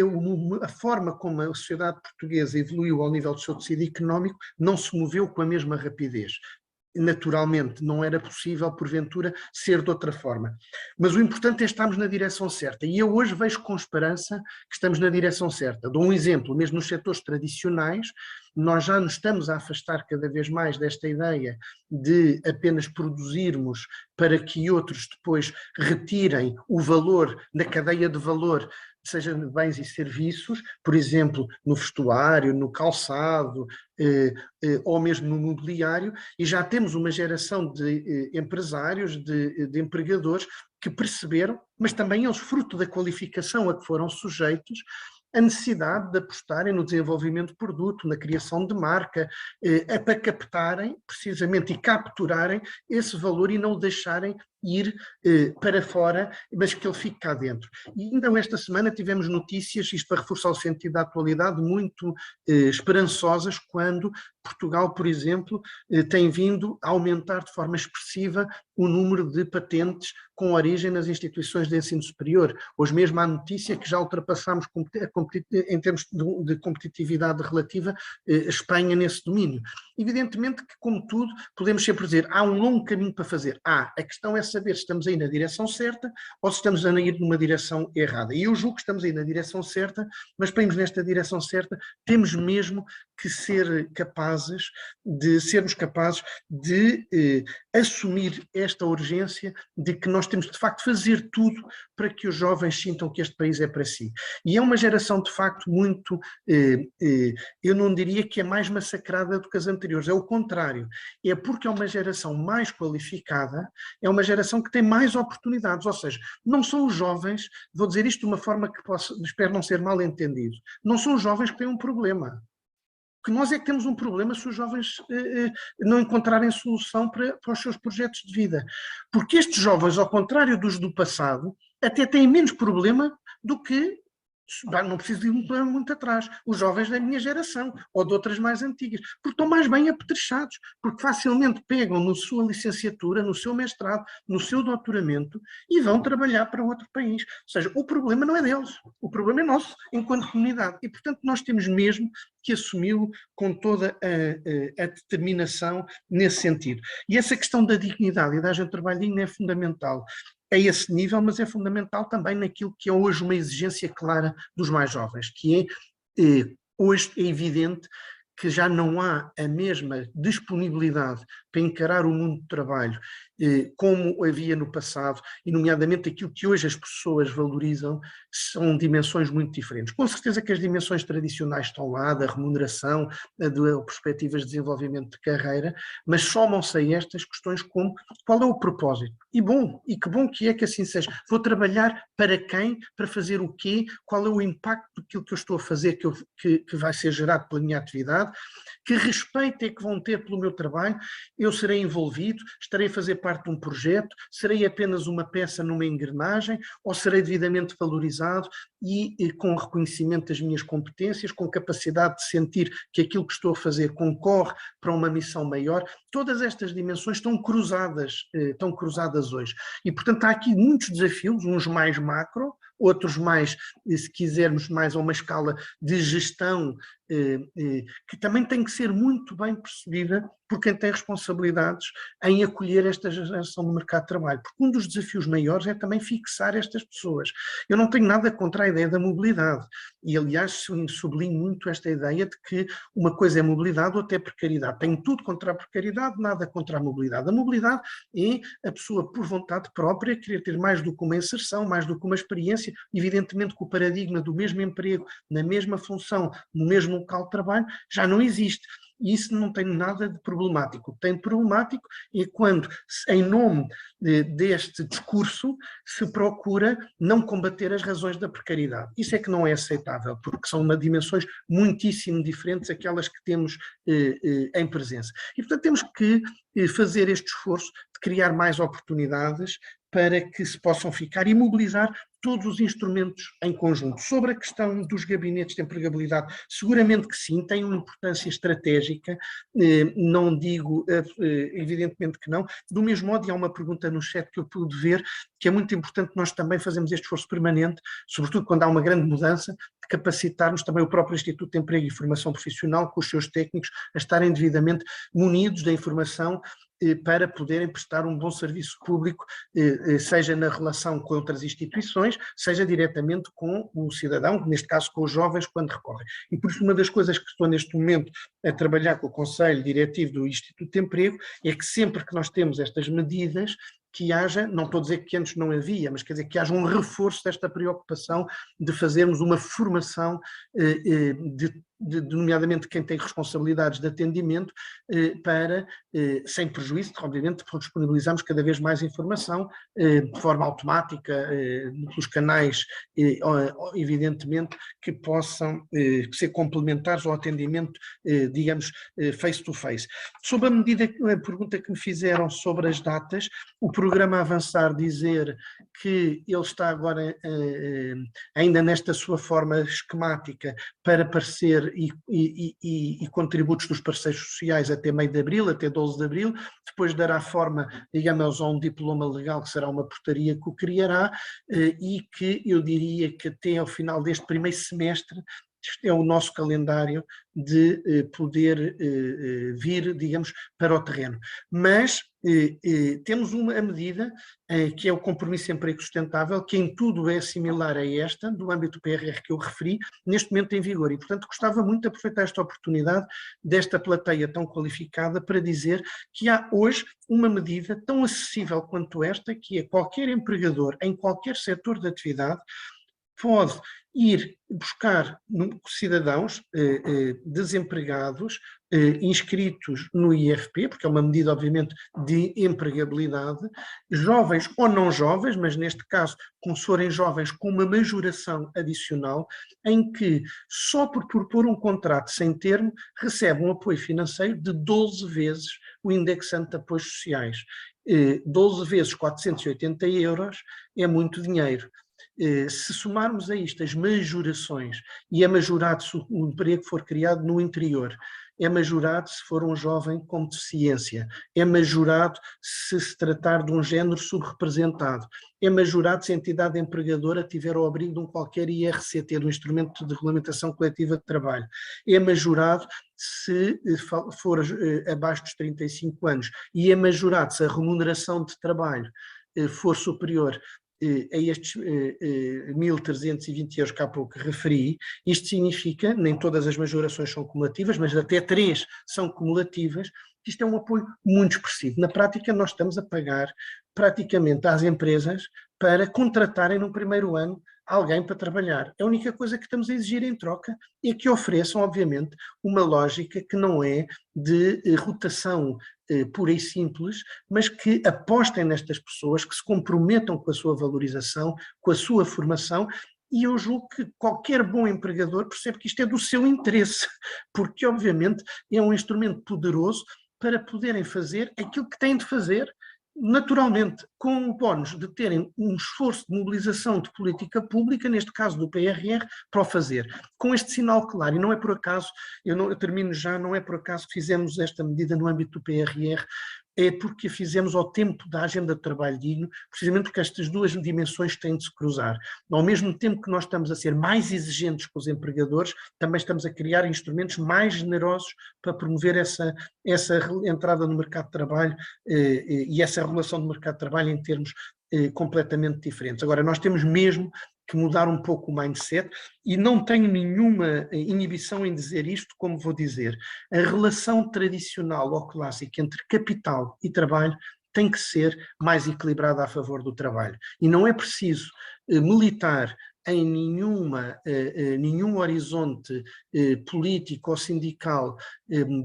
a forma como a sociedade portuguesa evoluiu ao nível do seu tecido económico não se moveu com a mesma rapidez. Naturalmente, não era possível, porventura, ser de outra forma. Mas o importante é estarmos na direção certa, e eu hoje vejo com esperança que estamos na direção certa. Dou um exemplo, mesmo nos setores tradicionais, nós já nos estamos a afastar cada vez mais desta ideia de apenas produzirmos para que outros depois retirem o valor da cadeia de valor, seja de bens e serviços, por exemplo, no vestuário, no calçado, ou mesmo no mobiliário, e já temos uma geração de empresários, de empregadores que perceberam, mas também eles, fruto da qualificação a que foram sujeitos, a necessidade de apostarem no desenvolvimento de produto, na criação de marca, para captarem precisamente e capturarem esse valor e não o deixarem ir para fora, mas que ele fique cá dentro. E ainda esta semana tivemos notícias, isto para reforçar o sentido da atualidade, muito esperançosas, quando Portugal, por exemplo, tem vindo a aumentar de forma expressiva o número de patentes com origem nas instituições de ensino superior. Hoje mesmo há notícia que já ultrapassámos em termos de competitividade relativa a Espanha nesse domínio. Evidentemente que, como tudo, podemos sempre dizer, há um longo caminho para fazer. A questão é saber se estamos aí na direção certa ou se estamos a ir numa direção errada. E eu julgo que estamos aí na direção certa, mas para irmos nesta direção certa, temos mesmo que sermos capazes de assumir esta urgência de que nós temos de facto fazer tudo para que os jovens sintam que este país é para si. E é uma geração de facto muito, eu não diria que é mais massacrada do que as anteriores, é o contrário. É porque é uma geração mais qualificada, é uma geração que tem mais oportunidades, ou seja, não são os jovens, vou dizer isto de uma forma que espero não ser mal entendido, não são os jovens que têm um problema. Que nós é que temos um problema se os jovens não encontrarem solução para os seus projetos de vida. Porque estes jovens, ao contrário dos do passado, até têm menos problema do que, não preciso ir muito atrás, os jovens da minha geração, ou de outras mais antigas, porque estão mais bem apetrechados, porque facilmente pegam na sua licenciatura, no seu mestrado, no seu doutoramento, e vão trabalhar para outro país. Ou seja, o problema não é deles, o problema é nosso, enquanto comunidade, e portanto nós temos mesmo que assumi-lo com toda a determinação nesse sentido. E essa questão da dignidade e da agenda de trabalho digno é fundamental a esse nível, mas é fundamental também naquilo que é hoje uma exigência clara dos mais jovens, que é, hoje é evidente que já não há a mesma disponibilidade para encarar o mundo do trabalho como havia no passado, e nomeadamente aquilo que hoje as pessoas valorizam, são dimensões muito diferentes. Com certeza que as dimensões tradicionais estão lá, da remuneração, de perspectivas de desenvolvimento de carreira, mas somam-se a estas questões como qual é o propósito? E que bom que é que assim seja. Vou trabalhar para quem? Para fazer o quê? Qual é o impacto daquilo que eu estou a fazer que vai ser gerado pela minha atividade? Que respeito é que vão ter pelo meu trabalho? Eu serei envolvido? Estarei a fazer parte de um projeto? Serei apenas uma peça numa engrenagem? Ou serei devidamente valorizado e com reconhecimento das minhas competências, com capacidade de sentir que aquilo que estou a fazer concorre para uma missão maior? Todas estas dimensões estão cruzadas hoje. E, portanto, há aqui muitos desafios, uns mais macro, outros mais, se quisermos, mais a uma escala de gestão que também tem que ser muito bem percebida por quem tem responsabilidades em acolher esta geração do mercado de trabalho, porque um dos desafios maiores é também fixar estas pessoas. Eu não tenho nada contra a ideia da mobilidade e, aliás, sublinho muito esta ideia de que uma coisa é mobilidade, outra é precariedade. Tenho tudo contra a precariedade, nada contra a mobilidade. A mobilidade é a pessoa, por vontade própria, querer ter mais do que uma inserção, mais do que uma experiência. Evidentemente que o paradigma do mesmo emprego, na mesma função, no mesmo local de trabalho, já não existe. E isso não tem nada de problemático. O que tem de problemático é quando, em nome deste discurso, se procura não combater as razões da precariedade. Isso é que não é aceitável, porque são dimensões muitíssimo diferentes aquelas que temos em presença. E, portanto, temos que fazer este esforço de criar mais oportunidades para que se possam ficar e mobilizar todos os instrumentos em conjunto. Sobre a questão dos gabinetes de empregabilidade, seguramente que sim, tem uma importância estratégica, não digo evidentemente que não. Do mesmo modo, e há uma pergunta no chat que eu pude ver, que é muito importante nós também fazermos este esforço permanente, sobretudo quando há uma grande mudança, de capacitarmos também o próprio Instituto de Emprego e Formação Profissional, com os seus técnicos, a estarem devidamente munidos da informação para poderem prestar um bom serviço público, seja na relação com outras instituições, seja diretamente com o cidadão, neste caso com os jovens, quando recorrem. E por isso uma das coisas que estou neste momento a trabalhar com o Conselho Diretivo do Instituto de Emprego é que sempre que nós temos estas medidas, que haja, não estou a dizer que antes não havia, mas quer dizer que haja um reforço desta preocupação de fazermos uma formação nomeadamente quem tem responsabilidades de atendimento, para, sem prejuízo, obviamente, disponibilizarmos cada vez mais informação de forma automática, pelos canais, evidentemente, que possam ser complementares ao atendimento, digamos, face-to-face. Sobre a pergunta que me fizeram sobre as datas, o programa Avançar dizer que ele está agora ainda nesta sua forma esquemática para parecer e contributos dos parceiros sociais até meio de abril, até 12 de abril, depois dará forma, digamos, a um diploma legal que será uma portaria que o criará e que eu diria que até ao final deste primeiro semestre este é o nosso calendário de poder vir, digamos, para o terreno. Mas temos uma medida que é o compromisso de emprego sustentável, que em tudo é similar a esta, do âmbito do PRR que eu referi, neste momento em vigor. E, portanto, gostava muito de aproveitar esta oportunidade desta plateia tão qualificada para dizer que há hoje uma medida tão acessível quanto esta, que é qualquer empregador em qualquer setor de atividade pode ir buscar cidadãos desempregados inscritos no IFP, porque é uma medida, obviamente, de empregabilidade, jovens ou não jovens, mas neste caso, como se forem jovens com uma majoração adicional, em que só por propor um contrato sem termo recebe um apoio financeiro de 12 vezes o indexante de apoios sociais. 12 vezes 480 euros é muito dinheiro. Se somarmos a isto as majorações, e é majorado se o emprego for criado no interior, é majorado se for um jovem com deficiência, é majorado se tratar de um género subrepresentado, é majorado se a entidade empregadora tiver ao abrigo de um qualquer IRCT, do Instrumento de Regulamentação Coletiva de Trabalho, é majorado se for abaixo dos 35 anos, e é majorado se a remuneração de trabalho for superior a estes 1.320 euros que há pouco referi. Isto significa, nem todas as majorações são cumulativas, mas até 3 são cumulativas. Isto é um apoio muito expressivo. Na prática, nós estamos a pagar praticamente às empresas para contratarem no primeiro ano alguém para trabalhar. A única coisa que estamos a exigir em troca é que ofereçam, obviamente, uma lógica que não é de rotação pura e simples, mas que apostem nestas pessoas, que se comprometam com a sua valorização, com a sua formação. E eu julgo que qualquer bom empregador percebe que isto é do seu interesse, porque obviamente é um instrumento poderoso para poderem fazer aquilo que têm de fazer, naturalmente, com o bónus de terem um esforço de mobilização de política pública, neste caso do PRR, para o fazer. Com este sinal claro, e não é por acaso, eu termino já, não é por acaso que fizemos esta medida no âmbito do PRR, é porque a fizemos ao tempo da agenda de trabalho digno, precisamente porque estas duas dimensões têm de se cruzar. Ao mesmo tempo que nós estamos a ser mais exigentes com os empregadores, também estamos a criar instrumentos mais generosos para promover essa entrada no mercado de trabalho e essa relação do mercado de trabalho em termos completamente diferentes. Agora, nós temos mesmo que mudar um pouco o mindset e não tenho nenhuma inibição em dizer isto, como vou dizer. A relação tradicional ou clássica entre capital e trabalho tem que ser mais equilibrada a favor do trabalho. E não é preciso militar em nenhum horizonte político ou sindical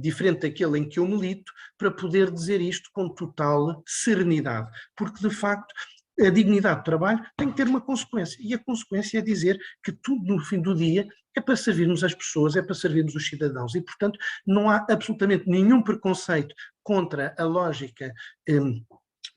diferente daquele em que eu milito para poder dizer isto com total serenidade, porque de facto a dignidade do trabalho tem que ter uma consequência, e a consequência é dizer que tudo no fim do dia é para servirmos as pessoas, é para servirmos os cidadãos, e portanto não há absolutamente nenhum preconceito contra a lógica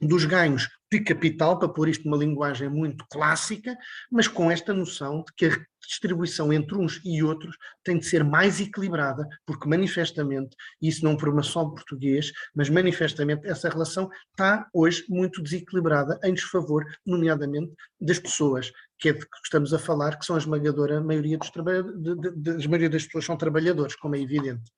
dos ganhos de capital, para pôr isto numa linguagem muito clássica, mas com esta noção de que a distribuição entre uns e outros tem de ser mais equilibrada, porque manifestamente, isso não por uma só português, mas manifestamente essa relação está hoje muito desequilibrada em desfavor, nomeadamente, das pessoas, que é de que estamos a falar, que são a esmagadora maioria das maioria das pessoas são trabalhadores, como é evidente.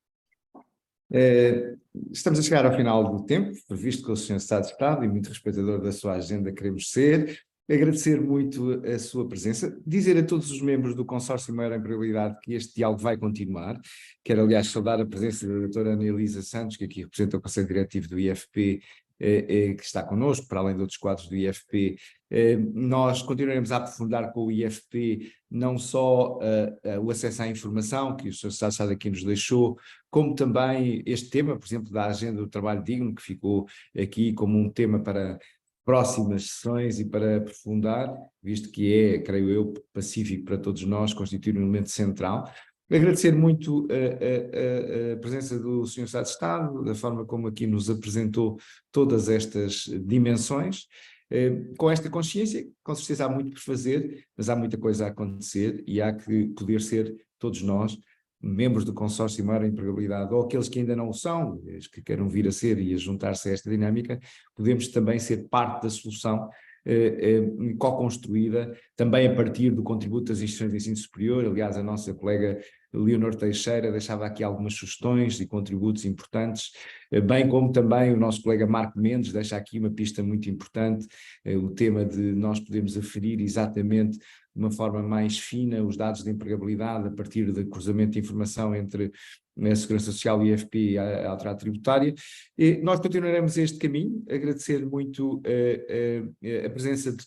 Estamos a chegar ao final do tempo, previsto que o Sr. Secretário de Estado, e muito respeitador da sua agenda, queremos ser. Agradecer muito a sua presença, dizer a todos os membros do Consórcio Maior Empregabilidade que este diálogo vai continuar. Quero, aliás, saudar a presença da doutora Ana Elisa Santos, que aqui representa o Conselho Diretivo do IFP, que está connosco, para além de outros quadros do IFP. Nós continuaremos a aprofundar com o IFP não só o acesso à informação que o Sr. Secretário de Estado aqui nos deixou, como também este tema, por exemplo, da agenda do trabalho digno, que ficou aqui como um tema para próximas sessões e para aprofundar, visto que é, creio eu, pacífico para todos nós, constitui um elemento central. Agradecer muito a presença do Sr. Secretário de Estado, da forma como aqui nos apresentou todas estas dimensões, com esta consciência, com certeza há muito por fazer, mas há muita coisa a acontecer e há que poder ser todos nós, membros do Consórcio Maior Empregabilidade, ou aqueles que ainda não o são, os que queiram vir a ser e a juntar-se a esta dinâmica, podemos também ser parte da solução co-construída, também a partir do contributo das instituições de ensino superior. Aliás, a nossa colega Leonor Teixeira deixava aqui algumas sugestões e contributos importantes, bem como também o nosso colega Marco Mendes deixa aqui uma pista muito importante, o tema de nós podermos aferir exatamente de uma forma mais fina os dados de empregabilidade a partir do cruzamento de informação entre a Segurança Social, IFP e a Autoridade Tributária. E nós continuaremos este caminho, agradecer muito a presença de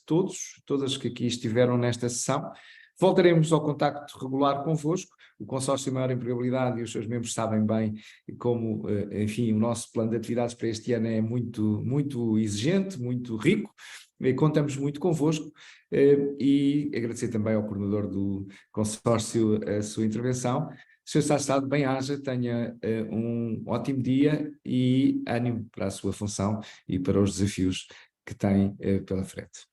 todas que aqui estiveram nesta sessão. Voltaremos ao contacto regular convosco. O Consórcio Maior Empregabilidade e os seus membros sabem bem como, enfim, o nosso plano de atividades para este ano é muito, muito exigente, muito rico. Contamos muito convosco e agradecer também ao coordenador do consórcio a sua intervenção. Sr. Secretário de Estado, bem-aja, tenha um ótimo dia e ânimo para a sua função e para os desafios que tem pela frente.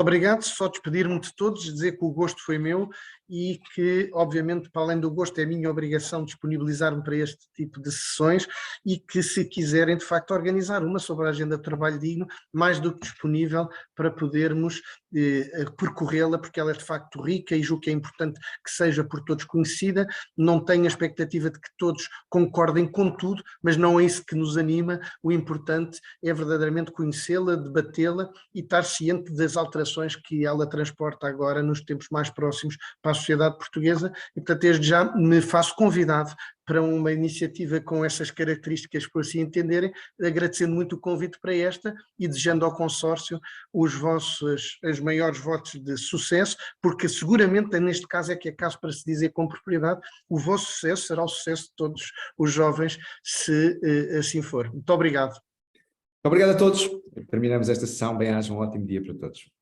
Obrigado, só despedir-me de todos, dizer que o gosto foi meu e que, obviamente, para além do gosto, é minha obrigação disponibilizar-me para este tipo de sessões e que, se quiserem, de facto, organizar uma sobre a agenda de trabalho digno, mais do que disponível para podermos percorrê-la, porque ela é de facto rica e julgo que é importante que seja por todos conhecida. Não tenho a expectativa de que todos concordem com tudo, mas não é isso que nos anima. O importante é verdadeiramente conhecê-la, debatê-la e estar ciente das alterações que ela transporta agora nos tempos mais próximos para a sociedade portuguesa e, portanto, desde já me faço convidado para uma iniciativa com essas características, por assim entenderem, agradecendo muito o convite para esta e desejando ao consórcio os maiores votos de sucesso, porque seguramente neste caso é que é caso para se dizer com propriedade, o vosso sucesso será o sucesso de todos os jovens, se assim for. Muito obrigado. Obrigado a todos. Terminamos esta sessão. Bem-aja, um ótimo dia para todos.